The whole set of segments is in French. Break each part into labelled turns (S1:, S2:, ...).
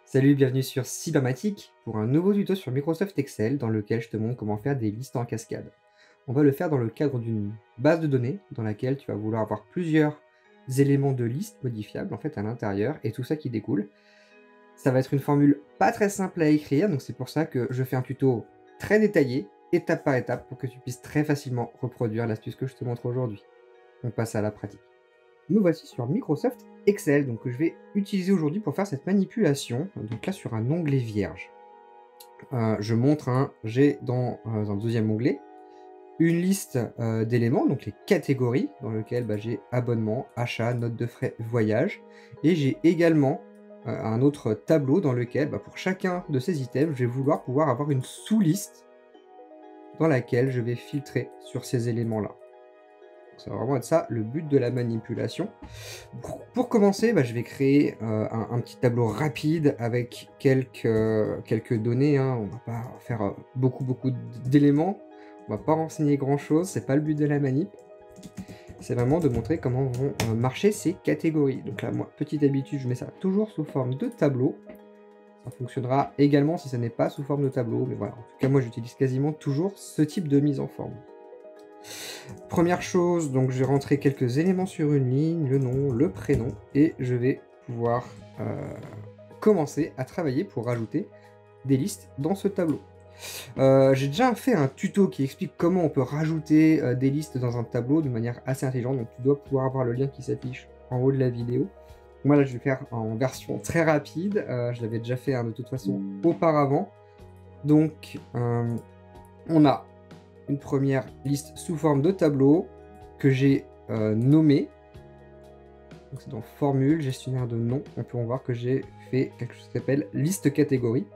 S1: Salut, bienvenue sur Cybermatic pour un nouveau tuto sur Microsoft Excel dans lequel je te montre comment faire des listes en cascade. On va le faire dans le cadre d'une base de données dans laquelle tu vas vouloir avoir plusieurs éléments de liste modifiables en fait à l'intérieur et tout ça qui découle. Ça va être une formule pas très simple à écrire, donc c'est pour ça que je fais un tuto très détaillé, étape par étape, pour que tu puisses très facilement reproduire l'astuce que je te montre aujourd'hui. On passe à la pratique. Nous voici sur Microsoft Excel, donc que je vais utiliser aujourd'hui pour faire cette manipulation. Donc là sur un onglet vierge, je montre j'ai dans un deuxième onglet une liste d'éléments, donc les catégories dans lesquelles j'ai abonnement, achat, note de frais, voyage, et j'ai également un autre tableau dans lequel pour chacun de ces items je vais vouloir pouvoir avoir une sous-liste dans laquelle je vais filtrer sur ces éléments là. Ça va vraiment être ça le but de la manipulation. Pour commencer, je vais créer un petit tableau rapide avec quelques données. On va pas faire beaucoup d'éléments. On va pas renseigner grand chose. C'est pas le but de la manip. C'est vraiment de montrer comment vont marcher ces catégories. Donc là, moi, petite habitude, je mets ça toujours sous forme de tableau. Ça fonctionnera également si ça n'est pas sous forme de tableau. Mais voilà, en tout cas, moi, j'utilise quasiment toujours ce type de mise en forme. Première chose, donc je vais rentrer quelques éléments sur une ligne, le nom, le prénom, et je vais pouvoir commencer à travailler pour rajouter des listes dans ce tableau. J'ai déjà fait un tuto qui explique comment on peut rajouter des listes dans un tableau de manière assez intelligente, donc tu dois pouvoir avoir le lien qui s'affiche en haut de la vidéo. Moi là je vais faire en version très rapide, je l'avais déjà fait de toute façon auparavant. Donc on a une première liste sous forme de tableau que j'ai nommée. Donc c'est dans formule, gestionnaire de nom. On peut voir que j'ai fait quelque chose qui s'appelle liste catégorie.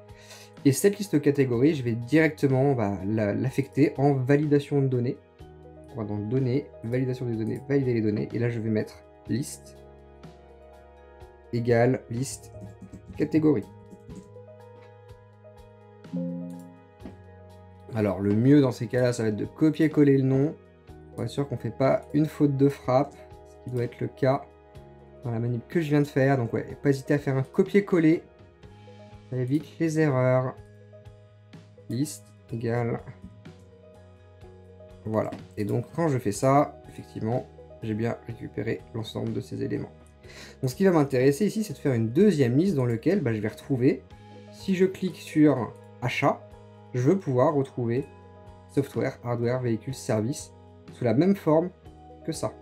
S1: Et cette liste catégorie, je vais directement l'affecter en validation de données. On va dans données, validation des données, valider les données. Et là, je vais mettre liste égale liste catégorie. Alors le mieux dans ces cas-là, ça va être de copier-coller le nom, pour être sûr qu'on ne fait pas une faute de frappe, ce qui doit être le cas dans la manip que je viens de faire. Donc ouais, pas hésiter à faire un copier-coller, ça évite les erreurs. Liste égale... Voilà, et donc quand je fais ça, effectivement, j'ai bien récupéré l'ensemble de ces éléments. Donc ce qui va m'intéresser ici, c'est de faire une deuxième liste dans laquelle je vais retrouver, si je clique sur achat, je veux pouvoir retrouver software, hardware, véhicule, service sous la même forme que ça.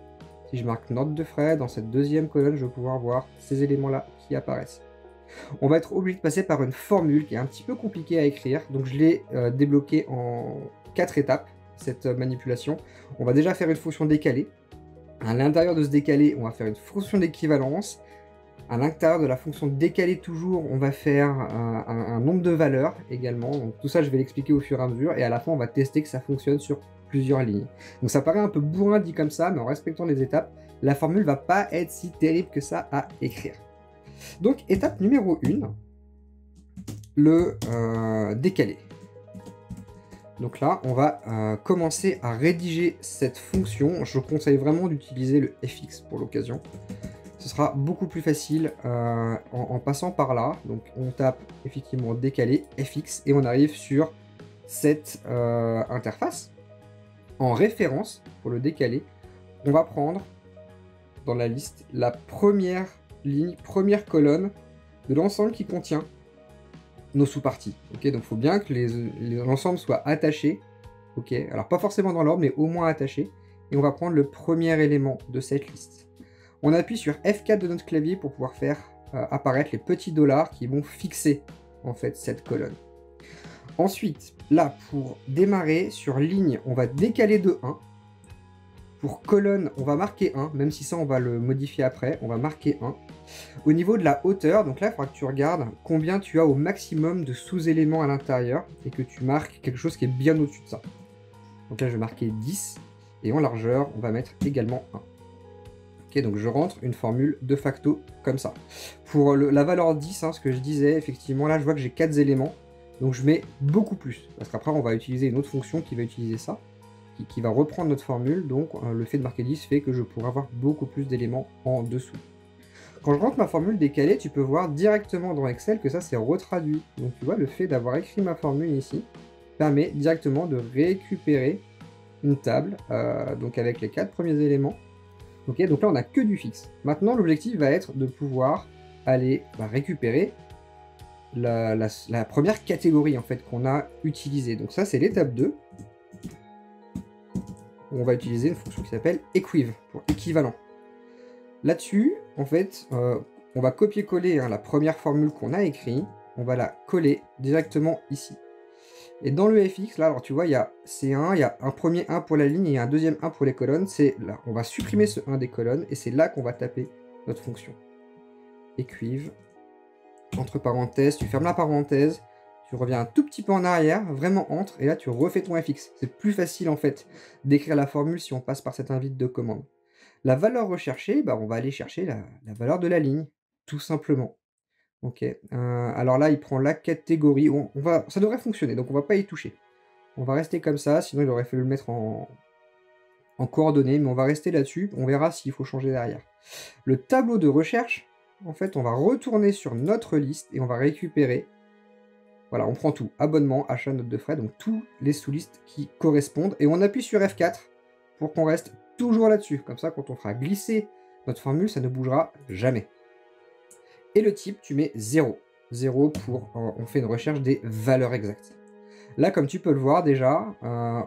S1: Si je marque note de frais, dans cette deuxième colonne, je vais pouvoir voir ces éléments-là qui apparaissent. On va être obligé de passer par une formule qui est un petit peu compliquée à écrire, donc je l'ai débloquée en 4 étapes, cette manipulation. On va déjà faire une fonction décalée. À l'intérieur de ce décalé, on va faire une fonction d'équivalence. À l'intérieur de la fonction décalée toujours, on va faire un nombre de valeurs également. Donc tout ça, je vais l'expliquer au fur et à mesure. Et à la fin, on va tester que ça fonctionne sur plusieurs lignes. Donc ça paraît un peu bourrin dit comme ça, mais en respectant les étapes, la formule va pas être si terrible que ça à écrire. Donc étape numéro 1, le décalé. Donc là, on va commencer à rédiger cette fonction. Je conseille vraiment d'utiliser le FX pour l'occasion. Ce sera beaucoup plus facile en passant par là. Donc on tape effectivement décalé, FX, et on arrive sur cette interface. En référence, pour le décaler, on va prendre dans la liste la première ligne, première colonne de l'ensemble qui contient nos sous-parties. Donc il faut bien que l'ensemble soit attaché. Alors pas forcément dans l'ordre, mais au moins attaché. Et on va prendre le premier élément de cette liste. On appuie sur F4 de notre clavier pour pouvoir faire apparaître les petits dollars qui vont fixer en fait cette colonne. Ensuite, là, pour démarrer, sur ligne, on va décaler de 1. Pour colonne, on va marquer 1, même si ça, on va le modifier après, on va marquer 1. Au niveau de la hauteur, donc là, il faudra que tu regardes combien tu as au maximum de sous-éléments à l'intérieur et que tu marques quelque chose qui est bien au-dessus de ça. Donc là, je vais marquer 10, et en largeur, on va mettre également 1. Donc je rentre une formule de facto comme ça. Pour la valeur 10, ce que je disais, effectivement, là, je vois que j'ai 4 éléments. Donc je mets beaucoup plus. Parce qu'après, on va utiliser une autre fonction qui va utiliser ça. qui va reprendre notre formule, donc le fait de marquer 10 fait que je pourrai avoir beaucoup plus d'éléments en dessous. Quand je rentre ma formule décalée, tu peux voir directement dans Excel que ça c'est retraduit. Donc tu vois, le fait d'avoir écrit ma formule ici permet directement de récupérer une table, donc avec les 4 premiers éléments. Ok, donc là on n'a que du fixe. Maintenant l'objectif va être de pouvoir aller récupérer la première catégorie en fait qu'on a utilisée. Donc ça c'est l'étape 2. Où on va utiliser une fonction qui s'appelle equiv pour équivalent. Là-dessus, en fait, on va copier-coller la première formule qu'on a écrite, on va la coller directement ici. Et dans le fx, là, alors tu vois, il y a C1, il y a un premier 1 pour la ligne et un deuxième 1 pour les colonnes. C'est là, on va supprimer ce 1 des colonnes et c'est là qu'on va taper notre fonction. Equiv, entre parenthèses, tu fermes la parenthèse, tu reviens un tout petit peu en arrière, vraiment entre, et là tu refais ton fx. C'est plus facile en fait d'écrire la formule si on passe par cette invite de commande. La valeur recherchée, on va aller chercher la valeur de la ligne, tout simplement. Ok. Alors là, il prend la catégorie. Ça devrait fonctionner, donc on va pas y toucher. On va rester comme ça, sinon il aurait fallu le mettre en coordonnées, mais on va rester là-dessus. On verra s'il faut changer derrière. Le tableau de recherche, en fait, on va retourner sur notre liste et on va récupérer. Voilà, on prend tout. Abonnement, achat, note de frais, donc tous les sous-listes qui correspondent. Et on appuie sur F4 pour qu'on reste toujours là-dessus. Comme ça, quand on fera glisser notre formule, ça ne bougera jamais. Et le type, tu mets 0. 0 pour... on fait une recherche des valeurs exactes. Là, comme tu peux le voir déjà,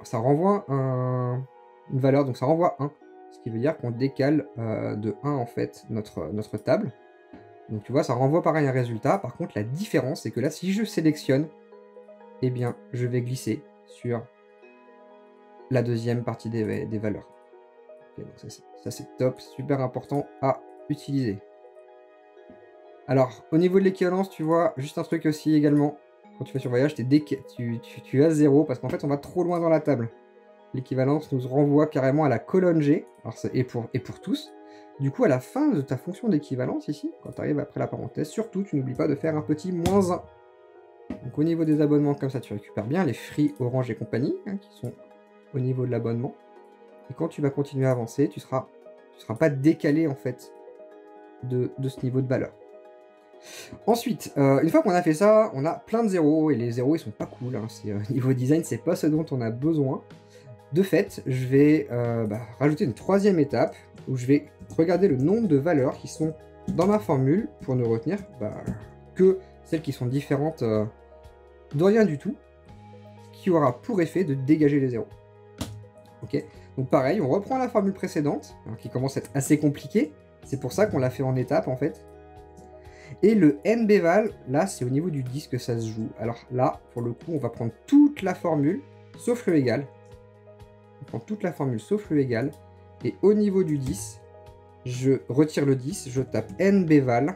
S1: ça renvoie une valeur, donc ça renvoie 1. Ce qui veut dire qu'on décale de 1, en fait, notre table. Donc tu vois, ça renvoie pareil un résultat. Par contre, la différence, c'est que là, si je sélectionne, eh bien, je vais glisser sur la deuxième partie des valeurs. Okay, donc ça c'est top, super important à utiliser. Alors, au niveau de l'équivalence, tu vois, juste un truc aussi également. Quand tu fais sur voyage, tu as 0 parce qu'en fait, on va trop loin dans la table. L'équivalence nous renvoie carrément à la colonne G, alors et pour tous. Du coup, à la fin de ta fonction d'équivalence ici, quand tu arrives après la parenthèse, surtout, tu n'oublies pas de faire un petit -1. Donc au niveau des abonnements, comme ça, tu récupères bien les Free, Orange et compagnie, qui sont au niveau de l'abonnement. Et quand tu vas continuer à avancer, tu seras pas décalé, en fait, de ce niveau de valeur. Ensuite, une fois qu'on a fait ça, on a plein de zéros, et les zéros, ils sont pas cool. Niveau design, c'est pas ce dont on a besoin. De fait, je vais rajouter une troisième étape où je vais regarder le nombre de valeurs qui sont dans ma formule pour ne retenir que celles qui sont différentes de rien du tout, ce qui aura pour effet de dégager les zéros. Ok. Donc pareil, on reprend la formule précédente, qui commence à être assez compliquée, c'est pour ça qu'on l'a fait en étapes en fait. Et le nbval, là c'est au niveau du 10 que ça se joue. Alors là, pour le coup, on va prendre toute la formule, sauf le égal. On prend toute la formule sauf le égal. Et au niveau du 10, je retire le 10, je tape nbval,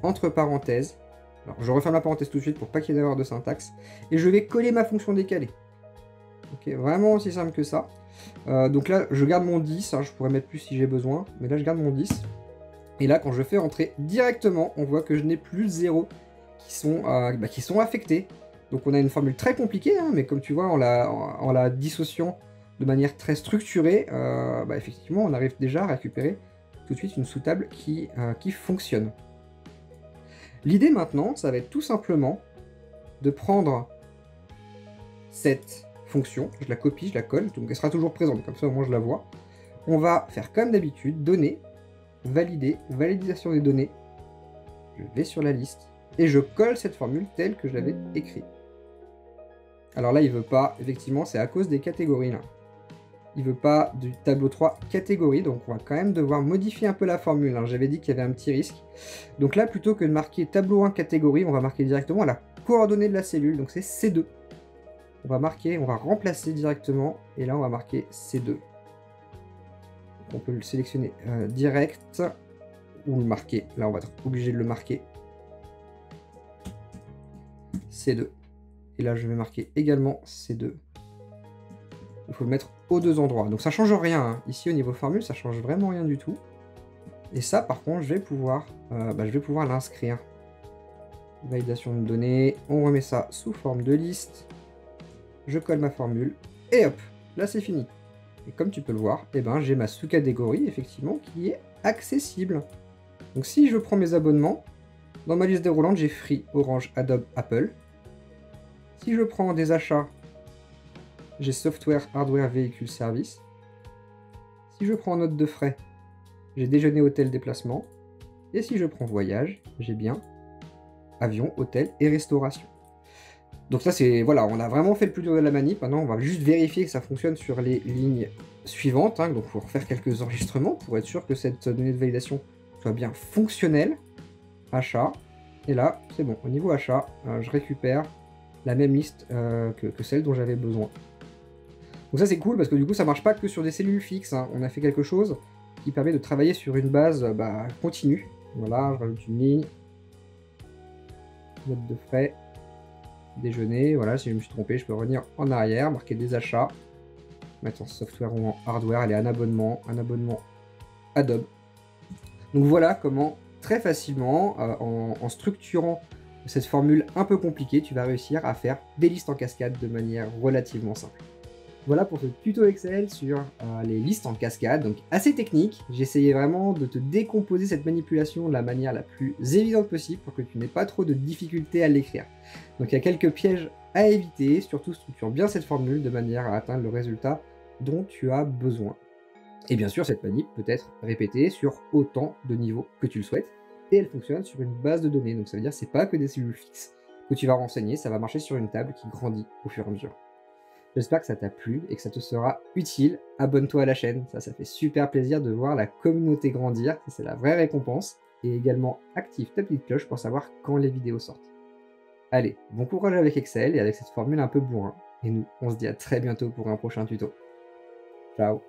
S1: entre parenthèses. Alors je referme la parenthèse tout de suite pour pas qu'il y ait d'erreur de syntaxe. Et je vais coller ma fonction décalée. Ok, vraiment aussi simple que ça. Donc là, je garde mon 10, je pourrais mettre plus si j'ai besoin, mais là je garde mon 10. Et là, quand je fais entrer directement, on voit que je n'ai plus 0 qui sont affectés. Donc on a une formule très compliquée, mais comme tu vois, en la dissociant de manière très structurée, effectivement, on arrive déjà à récupérer tout de suite une sous-table qui fonctionne. L'idée maintenant, ça va être tout simplement de prendre cette fonction, je la copie, je la colle, donc elle sera toujours présente, comme ça au moins je la vois. On va faire comme d'habitude, données, valider, validation des données, je vais sur la liste, et je colle cette formule telle que je l'avais écrite. Alors là, il veut pas, effectivement, c'est à cause des catégories là. Il veut pas du tableau 3 catégories, donc on va quand même devoir modifier un peu la formule. J'avais dit qu'il y avait un petit risque. Donc là, plutôt que de marquer tableau 1 catégorie, on va marquer directement la coordonnée de la cellule, donc c'est C2. On va remplacer directement, et là on va marquer C2. Donc on peut le sélectionner direct, ou le marquer. Là on va être obligé de le marquer. C2. Et là je vais marquer également C2. Il faut le mettre aux deux endroits. Donc ça change rien. Ici au niveau formule, ça change vraiment rien du tout. Et ça par contre, je vais pouvoir l'inscrire. Validation de données. On remet ça sous forme de liste. je colle ma formule, et hop, là c'est fini. Et comme tu peux le voir, eh ben, j'ai ma sous-catégorie, effectivement, qui est accessible. Donc si je prends mes abonnements, dans ma liste déroulante, j'ai Free, Orange, Adobe, Apple. Si je prends des achats, j'ai Software, Hardware, Véhicule, Service. Si je prends note de frais, j'ai Déjeuner, Hôtel, Déplacement. Et si je prends Voyage, j'ai bien Avion, Hôtel et Restauration. Donc ça c'est, voilà, on a vraiment fait le plus dur de la manip. Maintenant on va juste vérifier que ça fonctionne sur les lignes suivantes. Hein. Donc il faut refaire quelques enregistrements pour être sûr que cette donnée de validation soit bien fonctionnelle. Achat. Et là, c'est bon. Au niveau achat, je récupère la même liste que celle dont j'avais besoin. Donc ça c'est cool parce que du coup ça marche pas que sur des cellules fixes. Hein. On a fait quelque chose qui permet de travailler sur une base continue. Voilà, je rajoute une ligne. Note de frais. Déjeuner. Voilà, si je me suis trompé, je peux revenir en arrière, marquer des achats. Mettre en software ou en hardware, aller un abonnement Adobe. Donc voilà comment très facilement, en structurant cette formule un peu compliquée, tu vas réussir à faire des listes en cascade de manière relativement simple. Voilà pour ce tuto Excel sur les listes en cascade, donc assez technique. J'ai essayé vraiment de te décomposer cette manipulation de la manière la plus évidente possible pour que tu n'aies pas trop de difficultés à l'écrire. Donc il y a quelques pièges à éviter, surtout structure bien cette formule de manière à atteindre le résultat dont tu as besoin. Et bien sûr, cette manip peut être répétée sur autant de niveaux que tu le souhaites, et elle fonctionne sur une base de données, donc ça veut dire que c'est pas que des cellules fixes que tu vas renseigner, ça va marcher sur une table qui grandit au fur et à mesure. J'espère que ça t'a plu et que ça te sera utile. Abonne-toi à la chaîne, ça fait super plaisir de voir la communauté grandir, c'est la vraie récompense. Et également active ta petite cloche pour savoir quand les vidéos sortent. Allez, bon courage avec Excel et avec cette formule un peu bourrin. Et nous, on se dit à très bientôt pour un prochain tuto. Ciao.